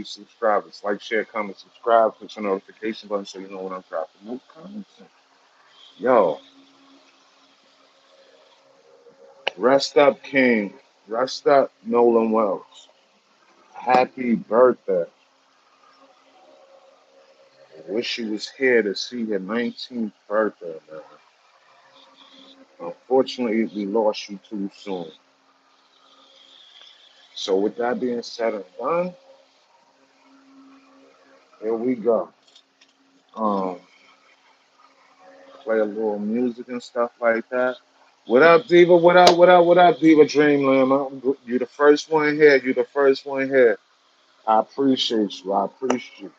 subscribers. Like, share, comment, subscribe, put your notification button so you know when I'm dropping new content. Yo, rest up, King. Rest up, Nolan Wells. Happy birthday. Wish you was here to see your 19th birthday, man. Unfortunately, we lost you too soon. So, with that being said and done, here we go. Um, Play a little music and stuff like that. What up, Diva? What up? What up? What up, Diva Dreamland? You the first one here. You the first one here. I appreciate you. I appreciate you.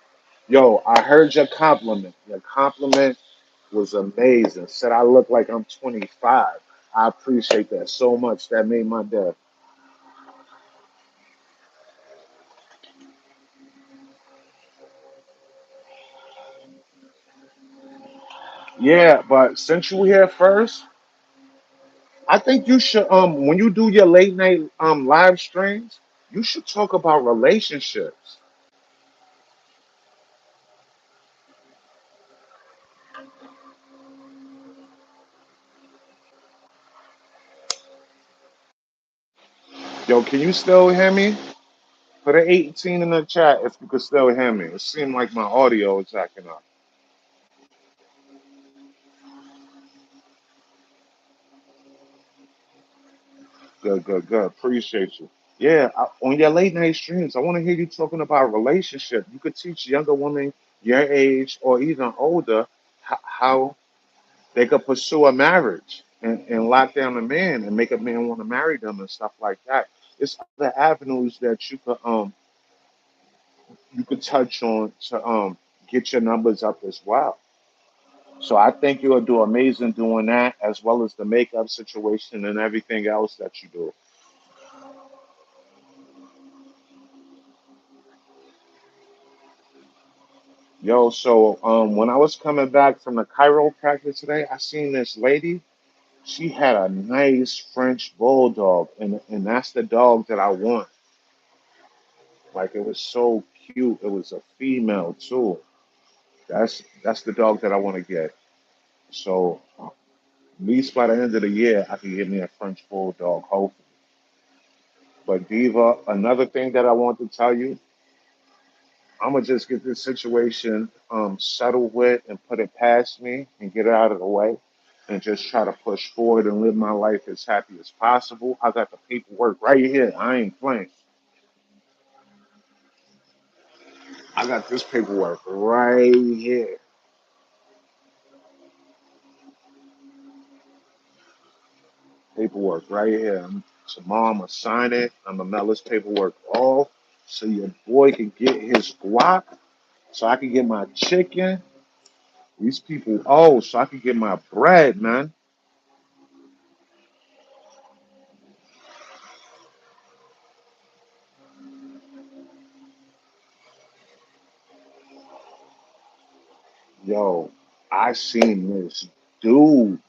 Yo, I heard your compliment. Your compliment was amazing. Said I look like I'm 25. I appreciate that so much. That made my day. Yeah, but since you here first, I think you should when you do your late night live streams, you should talk about relationships. Yo, can you still hear me? Put an 18 in the chat if you could still hear me. It seemed like my audio is acting up. Good, good, good. Appreciate you. Yeah, on your late night streams, I want to hear you talking about relationship. You could teach younger women your age or even older how they could pursue a marriage and lock down a man and make a man want to marry them and stuff like that. It's other avenues that you could touch on to get your numbers up as well. So I think you'll do amazing doing that, as well as the makeup situation and everything else that you do. Yo, so when I was coming back from the chiropractor today, I seen this lady. She had a nice French bulldog, and that's the dog that I want. Like it was so cute. It was a female too. That's the dog that I want to get. So at least by the end of the year, I can get me a French bulldog, hopefully. But Diva, another thing that I want to tell you, I'm gonna just get this situation settled with and put it past me and get it out of the way and just try to push forward and live my life as happy as possible. I got the paperwork right here. I ain't playing. I got this paperwork right here. Paperwork right here. Tomorrow I'm gonna sign it. I'm gonna mail this paperwork off so your boy can get his guac, so I can get my chicken. These people, oh, so I can get my bread, man. Yo, I seen this dude.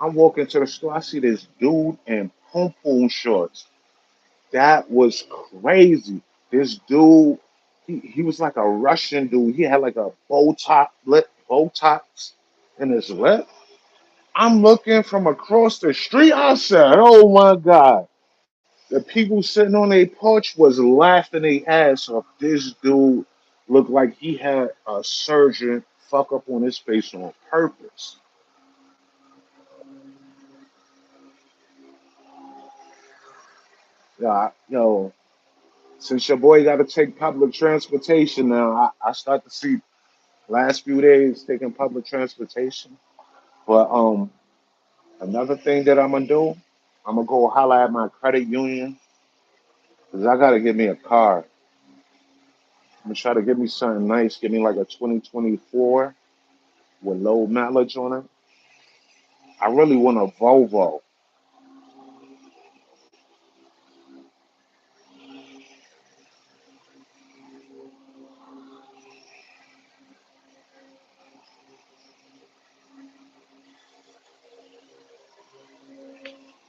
I'm walking to the store. I see this dude in pom pom shorts. That was crazy. This dude, he was like a Russian dude. He had like a botox in his lip. I'm looking from across the street. I said, "Oh my God!" The people sitting on their porch was laughing their ass off. This dude looked like he had a surgeon fuck up on his face on purpose. Yeah, yo, since your boy got to take public transportation now, I start to see last few days taking public transportation. But another thing that I'm gonna do, I'm gonna go holler at my credit union because I gotta get me a car. I'm gonna try to get me something nice. Get me like a 2024 with low mileage on it. I really want a Volvo.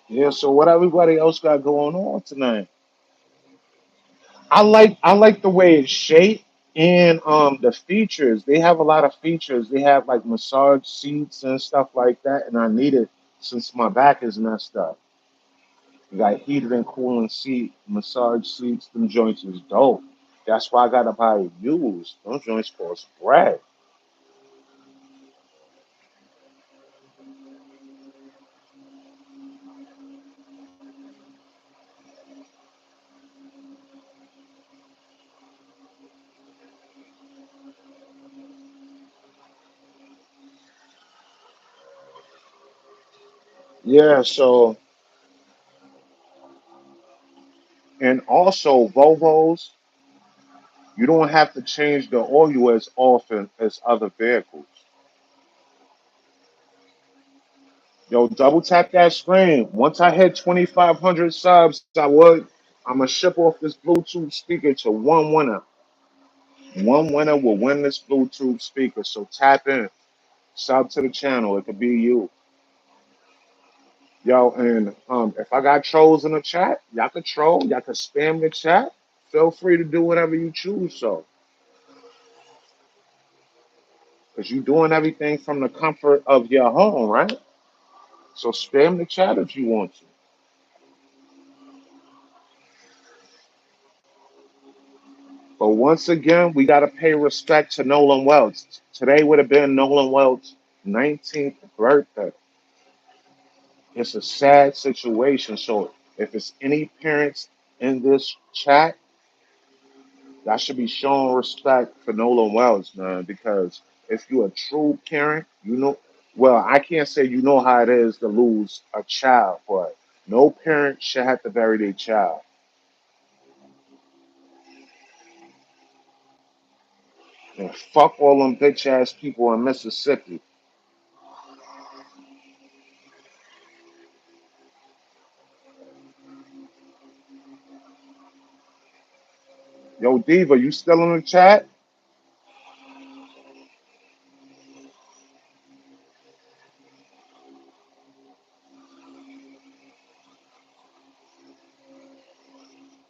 Yeah. So what everybody else got going on tonight? I like the way it's shaped and the features. They have a lot of features. They have like massage seats and stuff like that, and I need it since my back is messed up. You got heated and cooling seat, massage seats. Them joints is dope. That's why I gotta buy it used. Those joints cost bread. Yeah. So and also Volvos, you don't have to change the oil as often as other vehicles. Yo, double tap that screen. Once I hit 2,500 subs, I would. I'm gonna ship off this Bluetooth speaker to one winner. One winner will win this Bluetooth speaker. So tap in, sub to the channel. It could be you, yo. And if I got trolls in the chat, y'all could troll. Y'all could spam the chat. Feel free to do whatever you choose. So, because you're doing everything from the comfort of your home, right? So spam the chat if you want to. But once again, we got to pay respect to Nolan Welch. Today would have been Nolan Welch's 19th birthday. It's a sad situation. So if it's any parents in this chat, y'all should be showing respect for Nolan Welch, man, because if you're a true parent, you know, well, I can't say you know how it is to lose a child, but no parent should have to bury their child. And fuck all them bitch ass people in Mississippi. Yo, Diva, you still in the chat?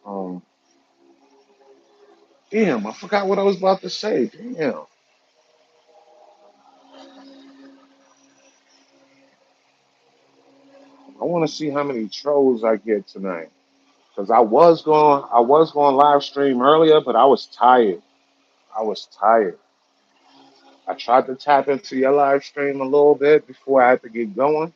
Um, Damn, I forgot what I was about to say. Damn, I want to see how many trolls I get tonight. Cause I was going live stream earlier, but I was tired. I was tired. I tried to tap into your live stream a little bit before I had to get going.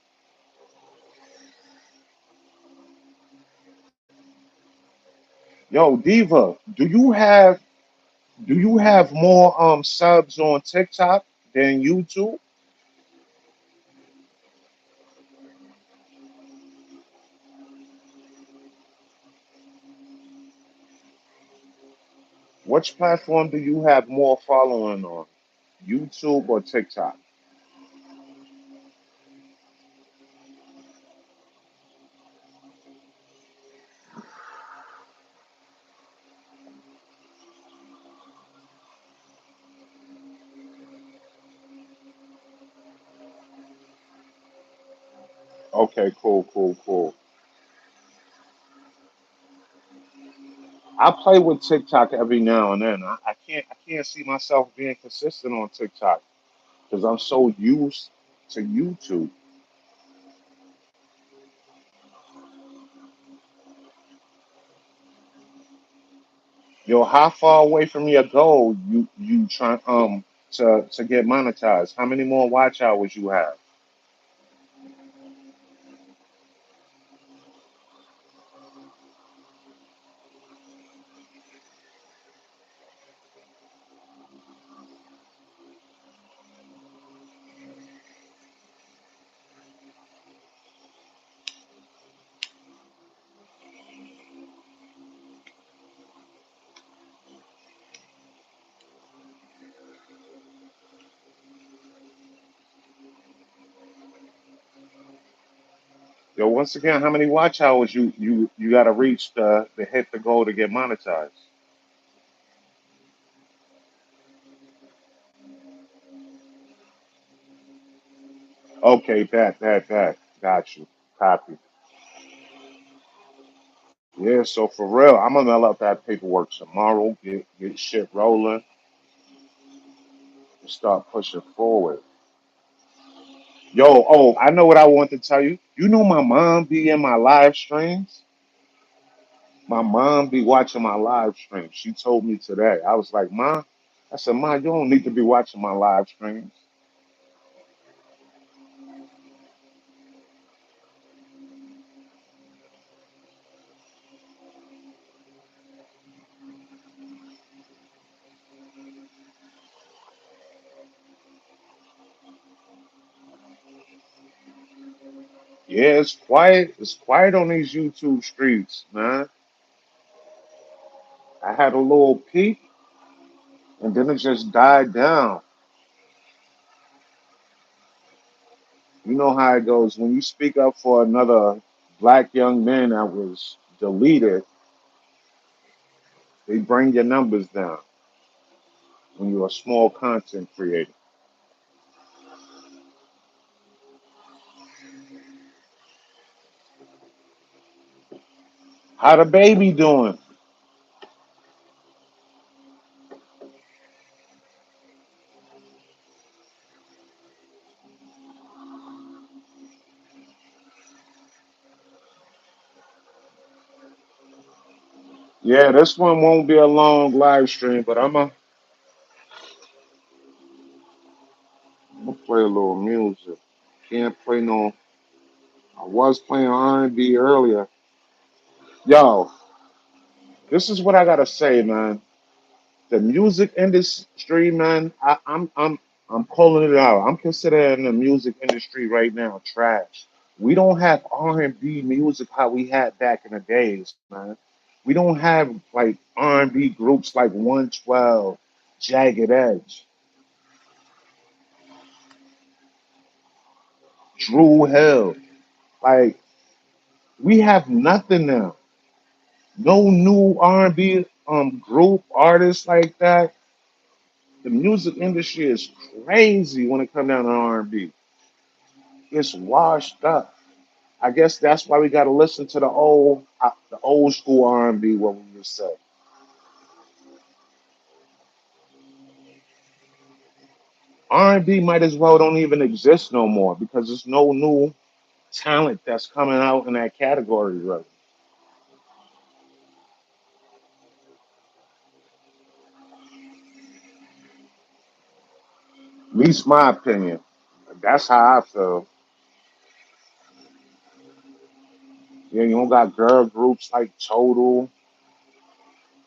Yo, Diva, do you have more subs on TikTok than YouTube? Which platform do you have more following on? YouTube or TikTok? Okay, cool, cool, cool. I play with TikTok every now and then. I can't see myself being consistent on TikTok because I'm so used to YouTube. Yo, how far away from your goal you try to get monetized? How many more watch hours you have? Yo, once again, how many watch hours you got to reach to hit the goal to get monetized? Okay, bet, bet, bet. Got you. Copy. Yeah, so for real, I'm gonna mail out that paperwork tomorrow, get shit rolling, and start pushing forward. Yo, oh, I know what I want to tell you. You know my mom be in my live streams? My mom be watching my live streams. She told me today. I was like, Ma, I said, Ma, you don't need to be watching my live streams. Yeah, it's quiet. It's quiet on these YouTube streets, man. I had a little peak and then it just died down. You know how it goes. When you speak up for another black young man that was deleted, they bring your numbers down when you're a small content creator. How the baby doing? Yeah, this one won't be a long live stream, but I'm gonna play a little music. Can't play no. I was playing R&B earlier. Yo, this is what I gotta say, man. The music industry, man. I'm calling it out. I'm considering the music industry right now trash. We don't have R&B music how we had back in the days, man. We don't have like R&B groups like 112, Jagged Edge, Drew Hill. Like we have nothing now. No new R&B group artists like that. The music industry is crazy when it comes down to R&B. It's washed up. I guess that's why we got to listen to the old school R&B. What we just said, R&B might as well don't even exist no more because there's no new talent that's coming out in that category. Right? At least my opinion. That's how I feel. Yeah, you don't got girl groups like Total,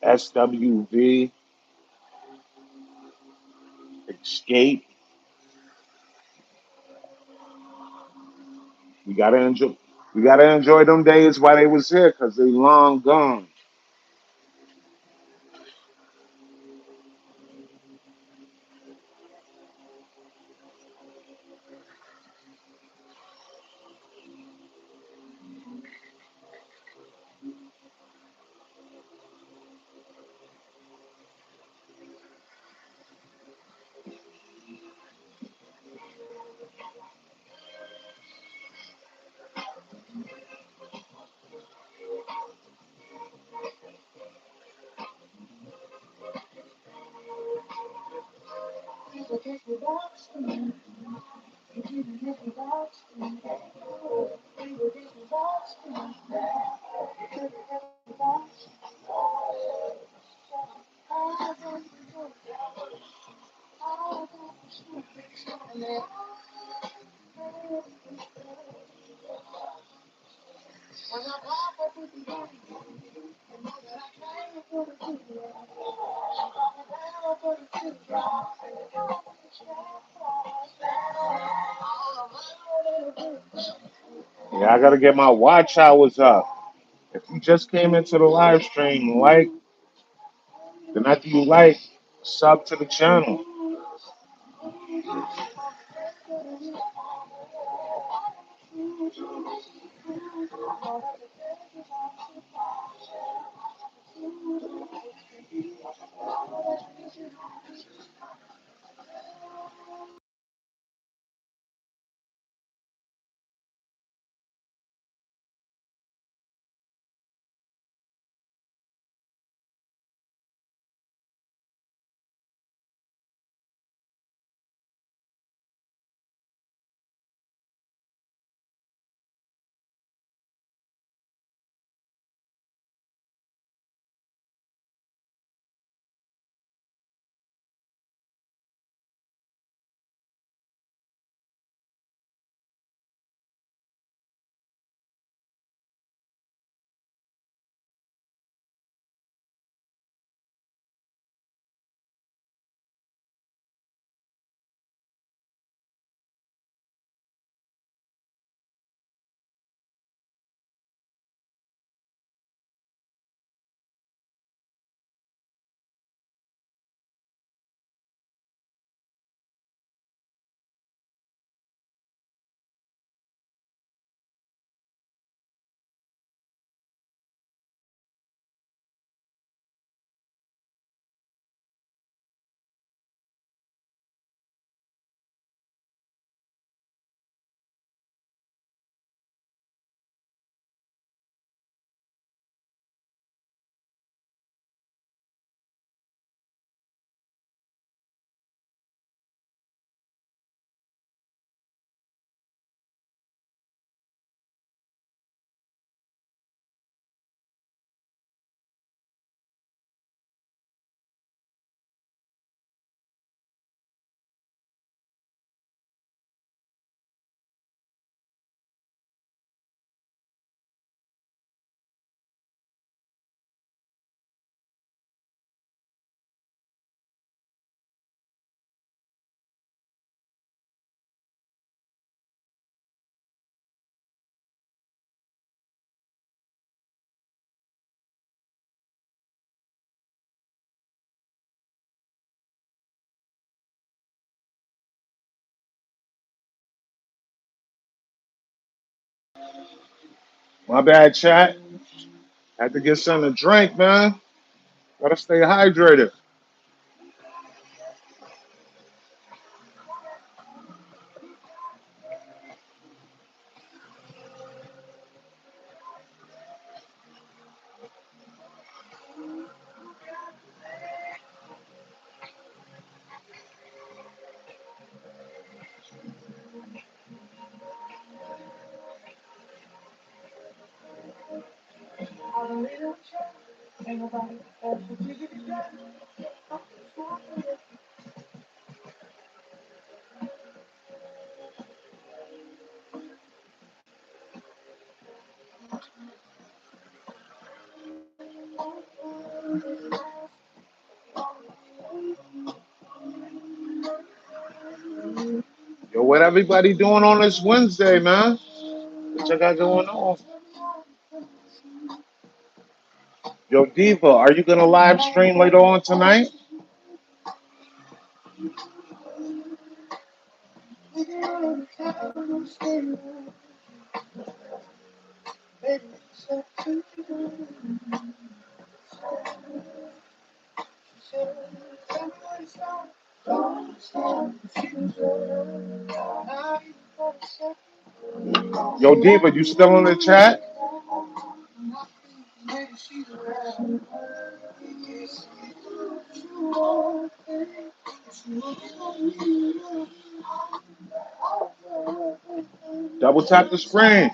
SWV, Escape. We gotta enjoy. We gotta enjoy them days while they was here, cause they long gone. Yeah, I gotta get my watch hours up. If you just came into the live stream, then after you sub to the channel. My bad, chat. Had to get something to drink, man. Gotta stay hydrated. Yo, what everybody doing on this Wednesday, man? What y'all got going on? Yo, Diva, are you gonna live stream later on tonight? Yo, Diva, you still in the chat? Double tap the screen.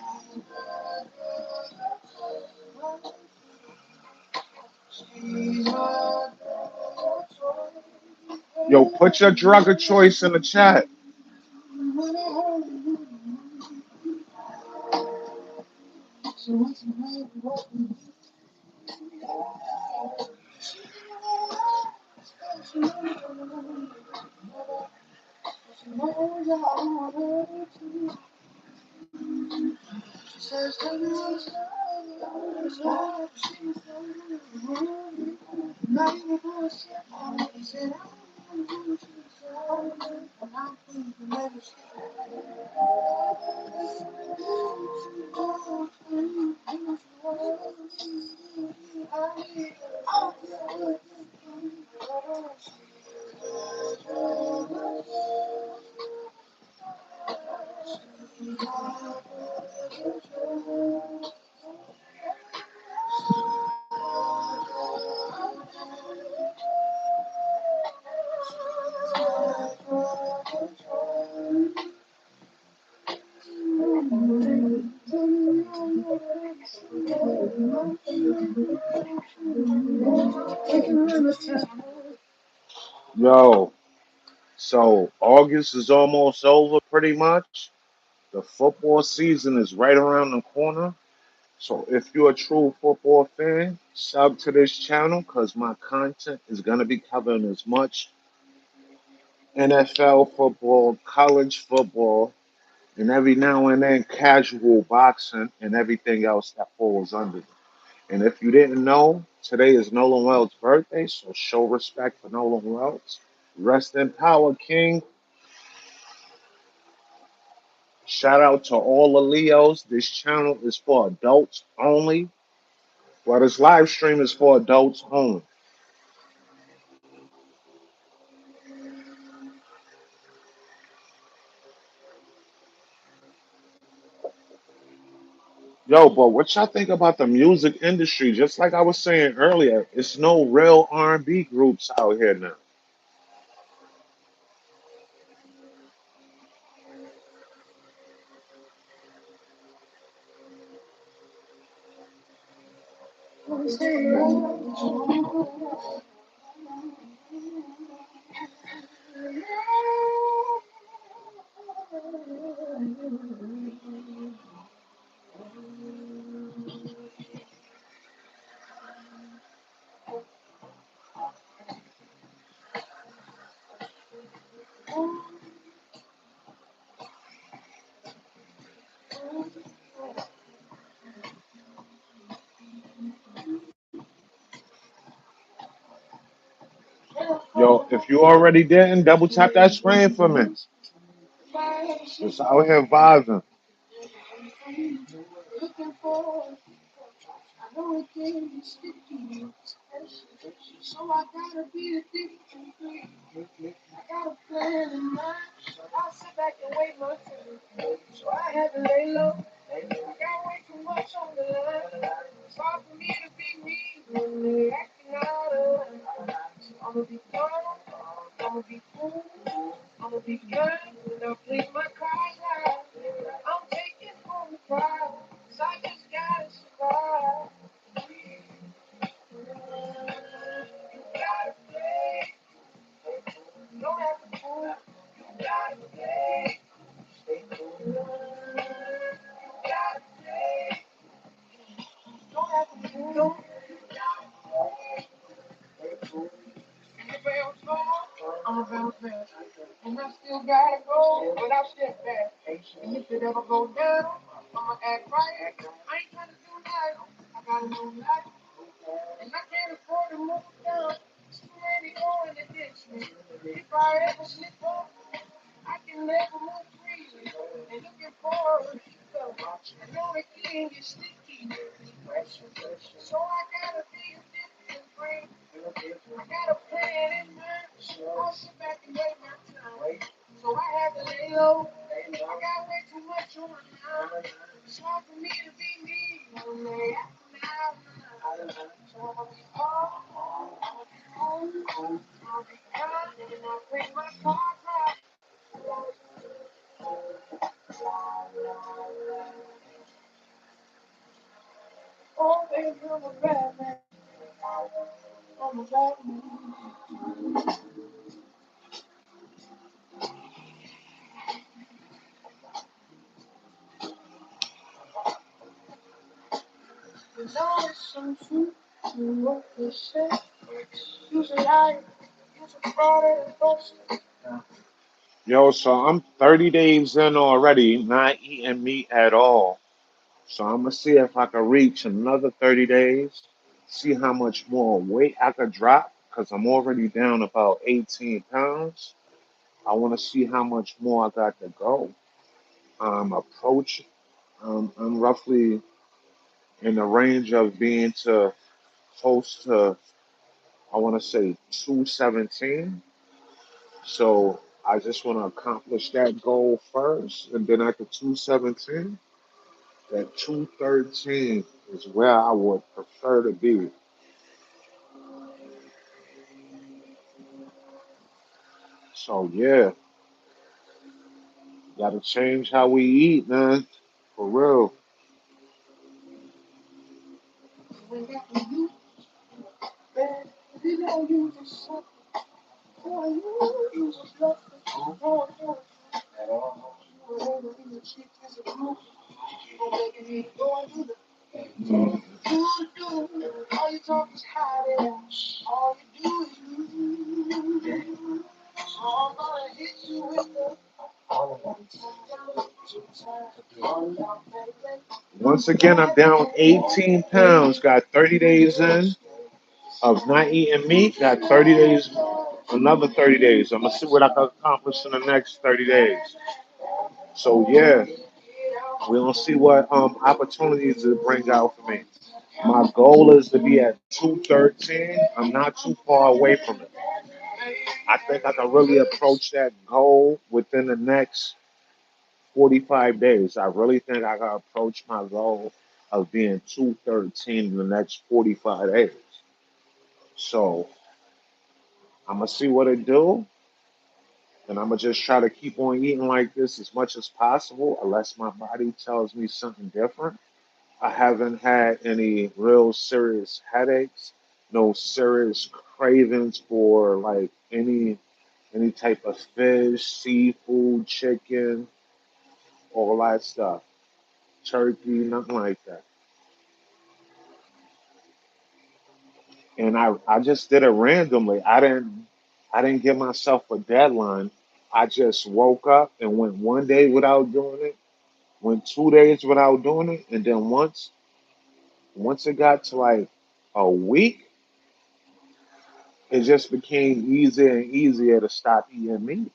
Yo, put your drug of choice in the chat. Yo, so August is almost over pretty much. The football season is right around the corner. So if you're a true football fan, sub to this channel because my content is going to be covering as much NFL football, college football, and every now and then casual boxing and everything else that falls under it. And if you didn't know, today is Nolan Wells' birthday, so show respect for Nolan Wells. Rest in power, King. Shout out to all the Leos. This channel is for adults only. Well, this live stream is for adults only. Yo, but what y'all think about the music industry? Just like I was saying earlier, it's no real R&B groups out here now. Yo, if you already didn't, double tap that screen for me. Just out here vibing. Yo, so I'm 30 days in already, not eating meat at all. So I'm gonna see if I can reach another 30 days, see how much more weight I could drop, because I'm already down about 18 pounds. I want to see how much more I got to go. Approach, I'm roughly in the range of being to close to, I want to say 217. So I just want to accomplish that goal first, and then at the 217, that 213 is where I would prefer to be. So yeah, gotta change how we eat, man. For real. Once again, I'm down 18 pounds. Got 30 days in of not eating meat. Got 30 days, another 30 days. I'm gonna see what I can accomplish in the next 30 days. So yeah, we're gonna see what opportunities it bring out for me. My goal is to be at 213. I'm not too far away from it. I think I can really approach that goal within the next 45 days. I really think I can approach my goal of being 213 in the next 45 days. So I'm gonna see what it do, and I'm gonna just try to keep on eating like this as much as possible, unless my body tells me something different. I haven't had any real serious headaches, no serious cravings for like any type of fish, seafood, chicken, all that stuff. Turkey, nothing like that. And I just did it randomly. I didn't give myself a deadline. I just woke up and went one day without doing it, went 2 days without doing it, and then once it got to like a week, it just became easier and easier to stop eating meat.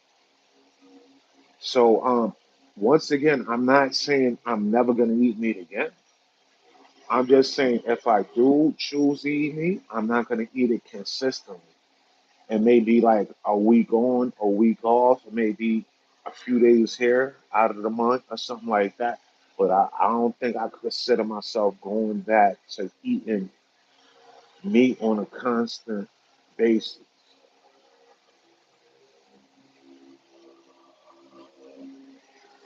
So once again, I'm not saying I'm never gonna eat meat again. I'm just saying, if I do choose to eat meat, I'm not gonna eat it consistently. It may be like a week on, a week off, it may be a few days here out of the month or something like that. But I don't think I consider myself going back to eating meat on a constant basis.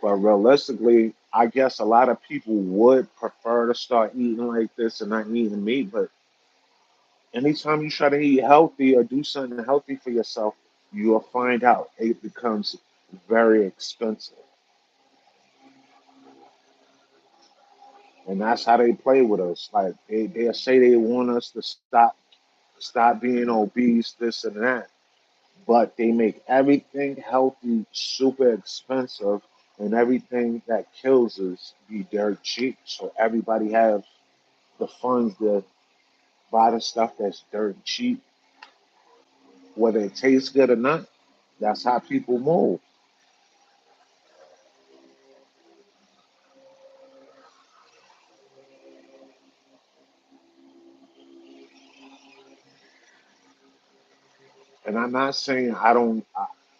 But realistically, I guess a lot of people would prefer to start eating like this and not eating meat. But anytime you try to eat healthy or do something healthy for yourself, you will find out it becomes very expensive. And that's how they play with us. Like they say they want us to stop being obese, this and that. But they make everything healthy super expensive and everything that kills us be dirt cheap. So everybody has the funds to buy the stuff that's dirt cheap, whether it tastes good or not. That's how people move. And I'm not saying I don't.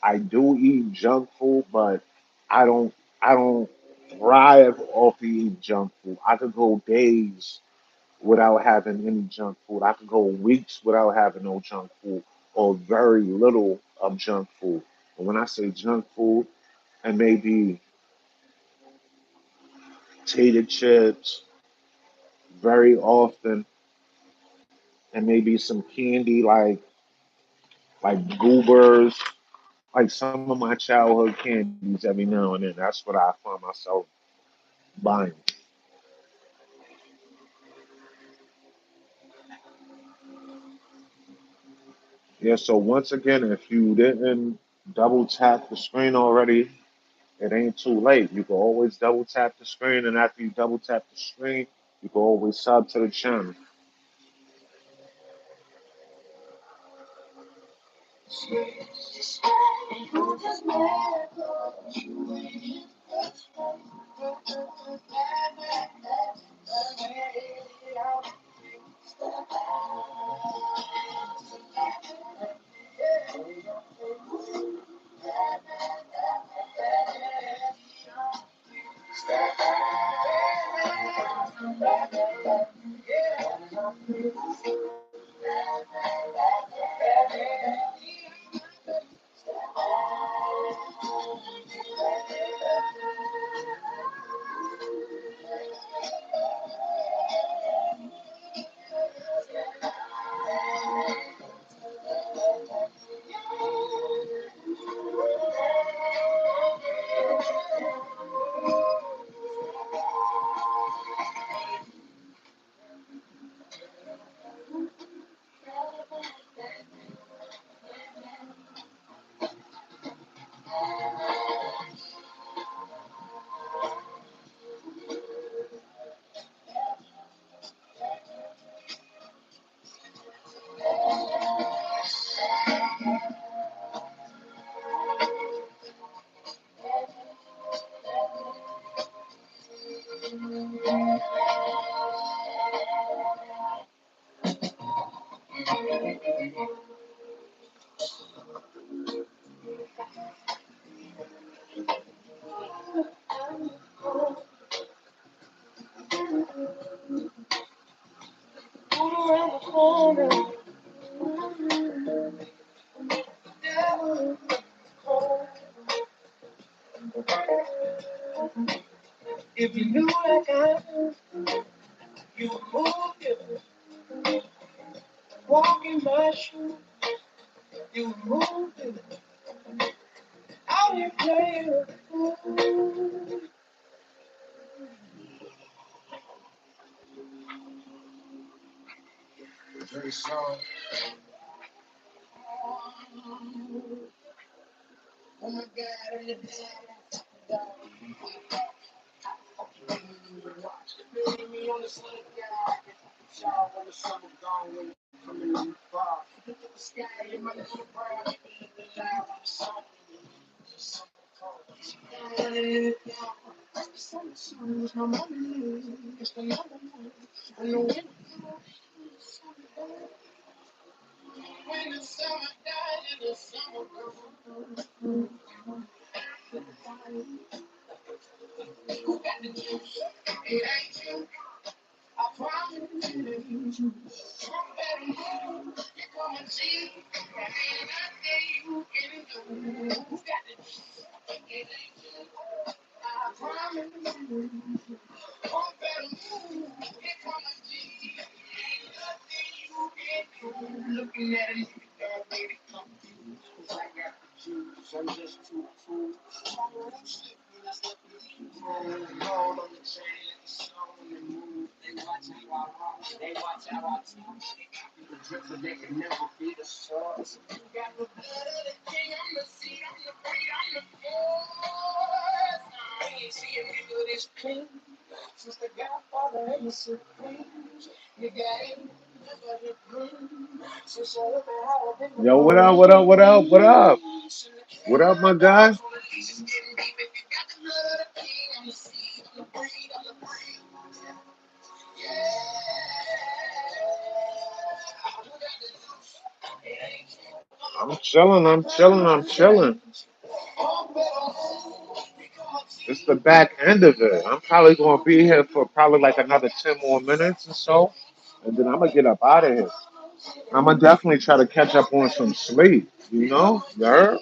I do eat junk food, but I don't. I don't thrive off eating junk food. I could go days without having any junk food. I could go weeks without having no junk food or very little of junk food. And when I say junk food, it may be tater chips very often, and maybe some candy like goobers, like some of my childhood candies every now and then. That's what I find myself buying. Yeah, so once again, if you didn't double tap the screen already, it ain't too late. You can always double tap the screen, and after you double tap the screen, you can always sub to the channel. Yo, what up? What up? What up? What up? What up, my guy? I'm chilling. I'm chilling. I'm chilling. It's the back end of it. I'm probably gonna be here for probably like another 10 more minutes or so, and then I'm gonna get up out of here. I'm gonna definitely try to catch up on some sleep. You know, yeah.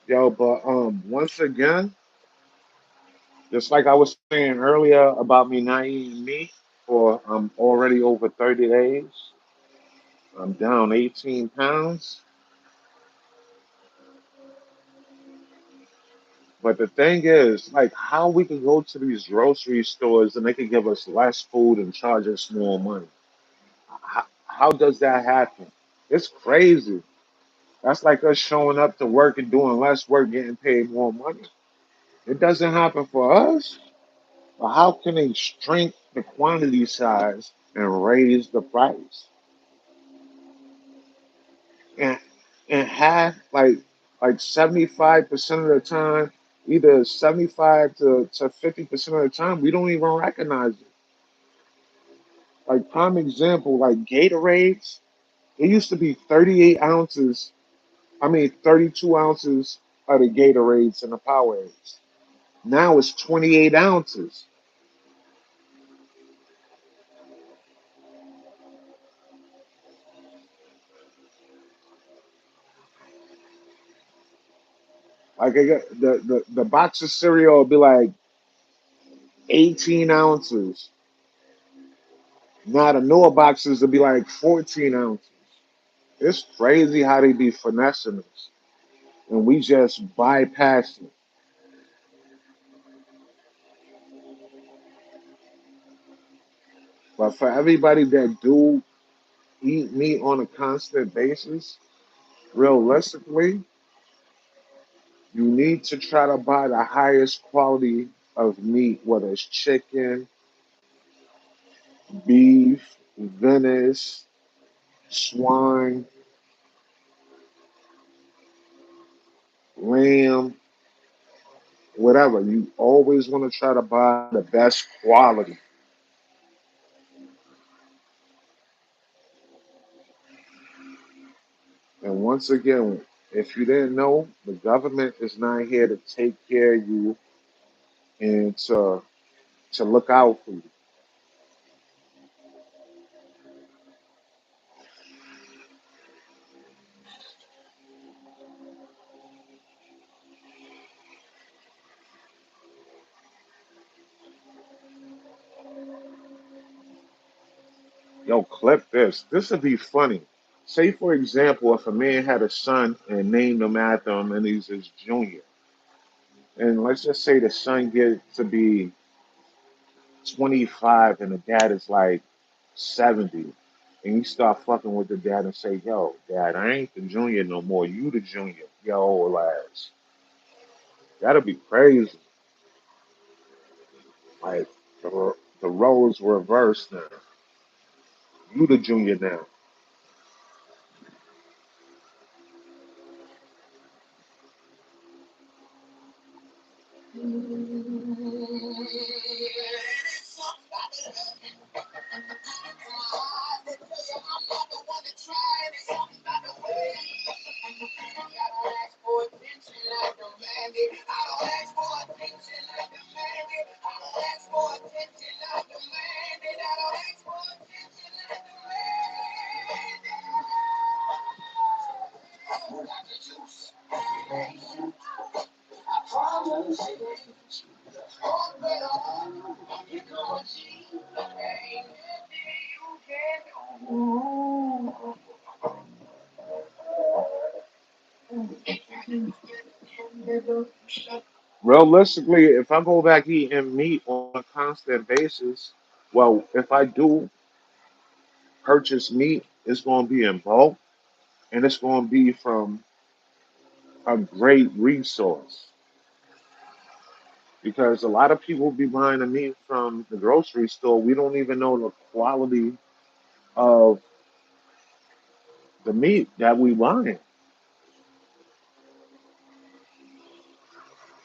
Yo, but once again, just like I was saying earlier about me not eating meat for already over 30 days, I'm down 18 pounds. But the thing is, like, how we can go to these grocery stores and they can give us less food and charge us more money? How does that happen? It's crazy. That's like us showing up to work and doing less work, getting paid more money. It doesn't happen for us. But how can they shrink the quantity size and raise the price? And and half like 75% of the time, either 75 to 50% of the time, we don't even recognize it. Like prime example, like Gatorades, it used to be 38 ounces, 32 ounces of the Gatorades and the Powerades. Now it's 28 ounces. Like I got the box of cereal will be like 18 ounces. Now the newer boxes will be like 14 ounces. It's crazy how they be finessing us, and we just bypass it. But for everybody that do eat meat on a constant basis, realistically, you need to try to buy the highest quality of meat, whether it's chicken, beef, Venice, swine, lamb, whatever. You always want to try to buy the best quality. And once again, if you didn't know, the government is not here to take care of you and to look out for you. Yo, clip this. This would be funny. Say, for example, if a man had a son and named him after him and he's his junior, and let's just say the son gets to be 25 and the dad is like 70, and you start fucking with the dad and say, yo, dad, I ain't the junior no more. You the junior, yo, old ass. That'll be crazy. Like, the roles reversed now. You the junior now. Realistically, if I go back eating meat on a constant basis, well, if I do purchase meat, it's going to be in bulk and it's going to be from a great resource because a lot of people be buying the meat from the grocery store. We don't even know the quality of the meat that we buying.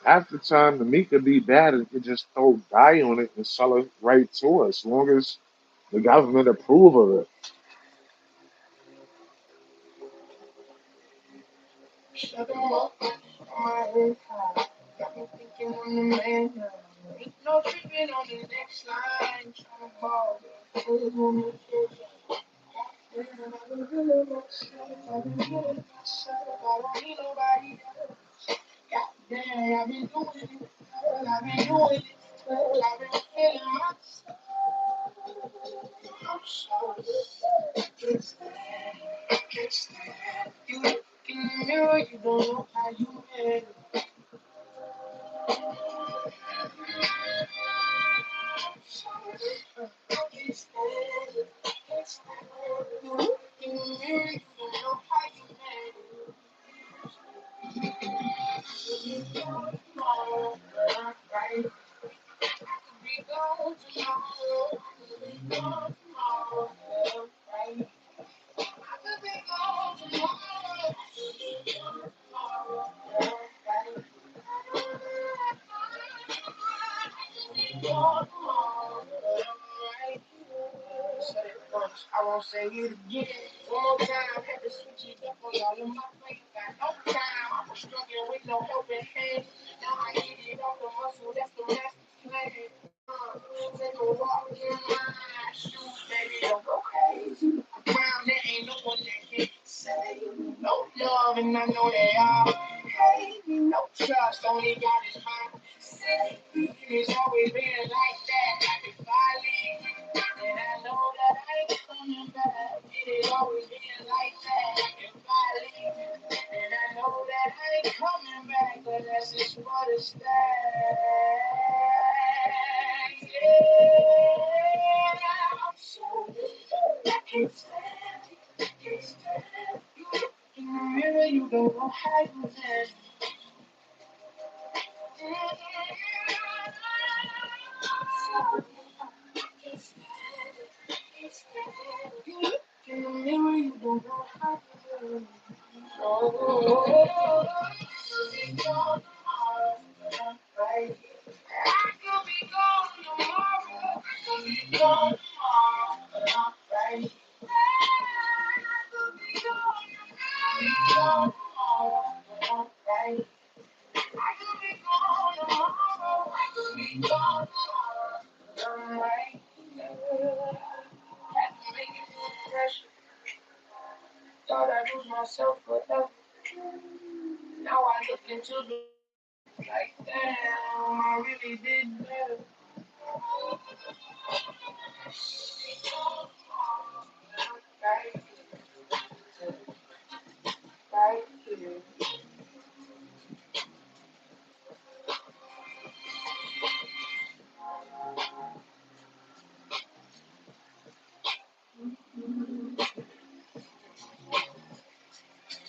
Half the time, the meat could be bad and could just throw dye on it and sell it right to us, as long as the government approve of it.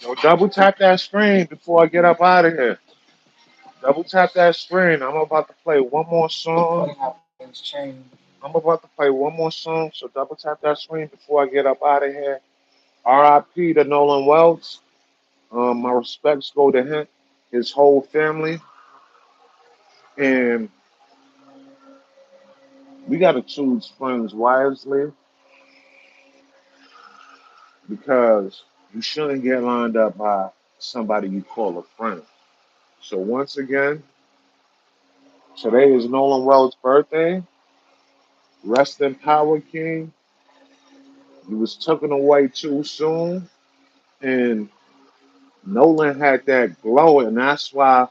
So double tap that screen before I get up out of here. Double tap that screen. I'm about to play one more song. I'm about to play one more song, so double tap that screen before I get up out of here. R.I.P. to Nolan Wells. My respects go to him, his whole family, and we got to choose friends wisely because you shouldn't get lined up by somebody you call a friend. So once again, today is Nolan Wells' birthday. Rest in power, King. He was taken away too soon, and Nolan had that glow, and that's why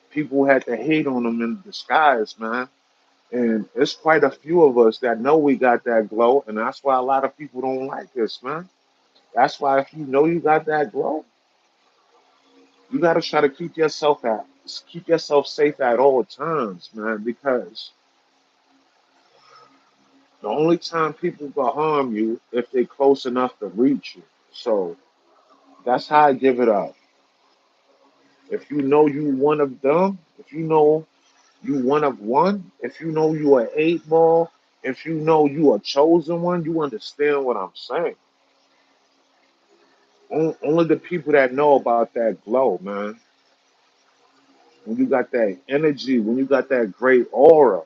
people had to hate on him in disguise, man. And it's quite a few of us that know we got that glow, and that's why a lot of people don't like us, man. That's why if you know you got that glow, You gotta try to keep yourself safe at all times, man, because the only time people can harm you if they're close enough to reach you. So that's how I give it up. If you know you one of them, if you know you one of one, if you know you an eight ball, if you know you a chosen one, you understand what I'm saying. Only the people that know about that glow, man. When you got that energy, when you got that great aura,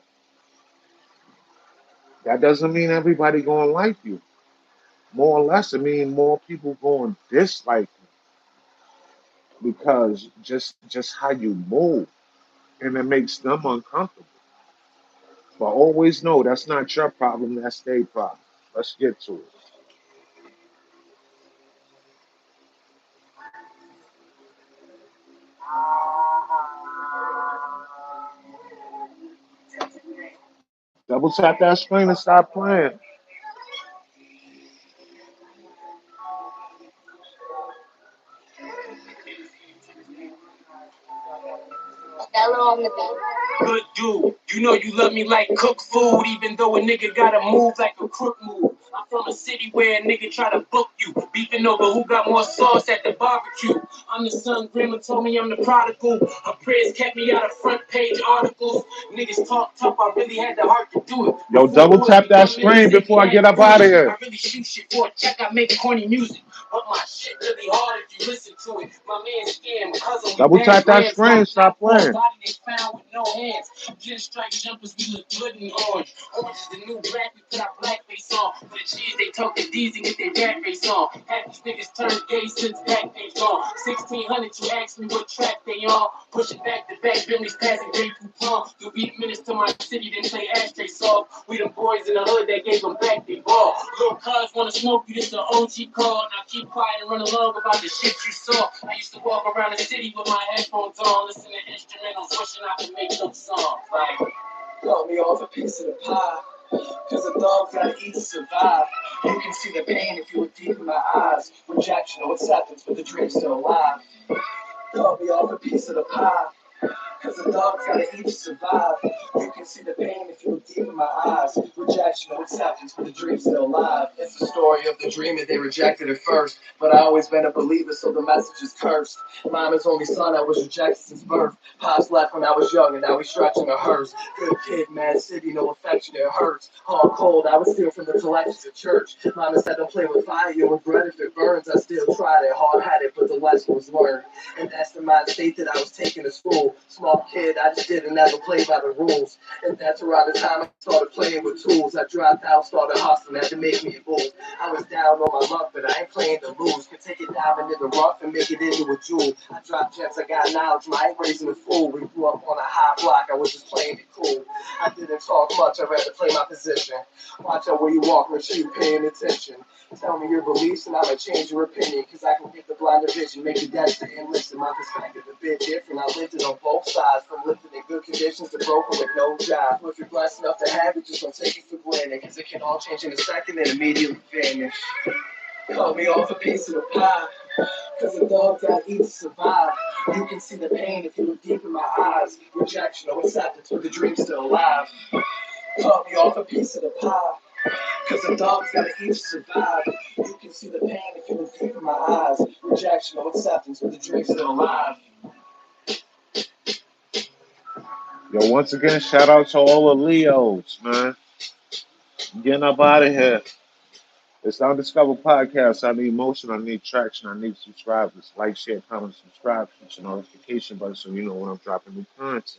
that doesn't mean everybody gonna like you. More or less, it means more people gonna dislike you because just how you move, and it makes them uncomfortable. But always know that's not your problem, that's their problem. Let's get to it. Double tap that screen and stop playing. Good dude, you know you love me like cook food, even though a nigga gotta move like a crook move. I'm from a city where a nigga try to book you, beefing over who got more sauce at the barbecue. I'm the son, grandma told me I'm the prodigal. Her prayers kept me out of front page articles. Niggas talk tough, I really had the heart to do it. Yo, Before double boys tap that become screen niggas, if you before I get act up out of foolish. I here. really shoot shit for a check, I make corny music. But my shit really hard if you listen to it. My man scam, cousin, we Double bad tap that grams, screen, not stop for playing. body they found with no hands. Gin stripe jumpers, we look good in orange. Orange is the new black, we put our blackface on. For the cheese, they talk the D's and get their rat face on. Half these niggas turned gay since back they gone. 1600, you asked me what track they on. Pushing back to back, Billy's passing great coupon. You beat minutes to my city, then play ashtray soft. We the boys in the hood that gave them back they ball. Little cuz wanna smoke you, this the OG call. Now keep quiet and run along about the shit you saw. I used to walk around the city with my headphones on, listen to instrumentals, wishing I could make them songs. Like, cut me off a piece of the pie. Cause the dogs gotta eat to survive. You can see the pain if you look deep in my eyes. Rejection, no acceptance, but the dream's still alive. Cut me off a piece of the pie. Cause the dogs gotta eat to survive. You can see the pain if you look deep in my eyes. Rejection, no acceptance, but the dream's still alive. It's the story of the dreamer, they rejected it first. But I always been a believer, so the message is cursed. Mama's only son, I was rejected since birth. Pops left when I was young, and now he's stretching a hearse. Good kid, mad city, no affection, it hurts. Hard cold, I was stealing from the collections of church. Mama said don't play with fire, you'll regret if it burns. I still tried it, hard-headed, but the lesson was learned. And that's the mind state that I was taking to school. Small kid, I just didn't ever play by the rules. And that's around the time I started playing with tools. I dropped out, started hustling, had to make me a bull. I was down on my luck, but I ain't playing to lose. Could take it down into the rough and make it into a jewel. I dropped gems, I got knowledge, I ain't raising a fool. We grew up on a high block, I was just playing it cool. I didn't talk much, I rather play my position. Watch out where you walk, make sure you're paying attention. Tell me your beliefs and I might change your opinion. Cause I can get the blind vision, make you desperate and listen. My perspective a bit different. I lived it on both sides. From living in good conditions to broken with no job. If you're blessed enough to have it, just don't take it for granted. Cause it can all change in a second and immediately vanish. Cut me off a piece of the pie. Cause the dogs I eat to survive. You can see the pain if you look deep in my eyes. Rejection, no acceptance, but the dream's still alive. Cut me off a piece of the pie. Cause the dogs gotta eat to survive. You can see the pain if you look deep in my eyes. Rejection, no acceptance, but the dream's still alive. Yo, once again, shout out to all the Leos, man. Getting up out of here. It's the Undiscovered Podcast. I need motion, I need traction, I need subscribers. Like, share, comment, subscribe, hit your notification button so you know when I'm dropping new content.